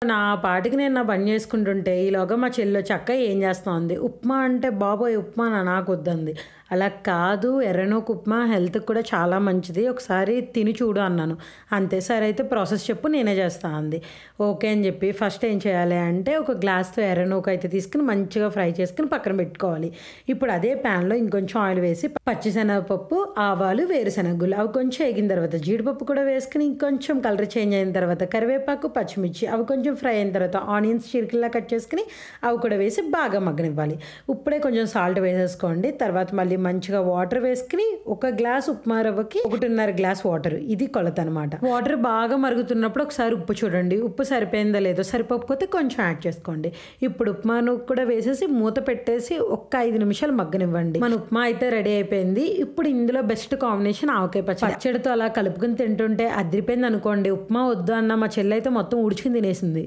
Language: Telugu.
నా పాటికి నేను నా పని చేసుకుంటుంటే ఈలోగా మా చెల్లొచ్చి "అక్క ఏం చేస్తావుంది?" ఉప్మా అంటే "బాబోయ్! ఉప్మానా నాకొద్దంది." అలా కాదు ఎర్రనూక ఉప్మా హెల్త్‌కి కూడా చాలా మంచిది. ఒకసారి తిని చూడు అన్నాను. అంతే సరే అయితే ప్రాసెస్ చెప్పు నేనే చేస్తా అంది. ఓకే అని చెప్పి ఫస్ట్ ఏం చేయాలి అంటే ఒక గ్లాస్‌తో ఎర్రనూక అయితే తీసుకొని మంచిగా ఫ్రై చేసుకొని పక్కన పెట్టుకోవాలి. ఇప్పుడు అదే ప్యాన్‌లో ఇంకొంచెం ఆయిల్ వేసి పచ్చిశనగపప్పు, ఆవాలు, వేరుశనగ గుళ్ళు అవి కొంచెం ఎగిన తర్వాత జీడిపప్పు కూడా వేసుకొని ఇంకొంచెం కలర్ చేంజ్ అయిన తర్వాత కరివేపాకు, పచ్చిమిర్చి అవి కొంచెం ఫ్రై అయిన తర్వాత ఆనియన్స్ చిరుకుల్లా కట్ చేసుకొని అవి కూడా వేసి బాగా మగ్గనివ్వాలి. ఇప్పుడే కొంచెం సాల్ట్ వేసేసుకోండి. తర్వాత మళ్ళీ మంచిగా వాటర్ వేసుకొని ఒక గ్లాస్ ఉప్మా రవ్వకి 1.5 గ్లాస్ వాటర్ ఇది కొలత అనమాట. వాటర్ బాగా మరుగుతున్నప్పుడు ఒకసారి ఉప్పు చూడండి. ఉప్పు సరిపోయిందో లేదో సరిపోకపోతే కొంచెం యాడ్ చేసుకోండి. ఇప్పుడు ఉప్మాను కూడా వేసేసి మూత పెట్టేసి ఒక్క 5 నిమిషాలు మగ్గనివ్వండి. మన ఉప్మా అయితే రెడీ అయిపోయింది. ఇప్పుడు ఇందులో బెస్ట్ కాంబినేషన్ ఆవకాయ పచ్చడి. పచ్చడితో అలా కలుపుకొని తింటుంటే అదిరిపోయింది అనుకోండి. ఉప్మా వద్దు అన్న మా చెల్లి అయితే మొత్తం ఉడుచుకుని తినేసింది.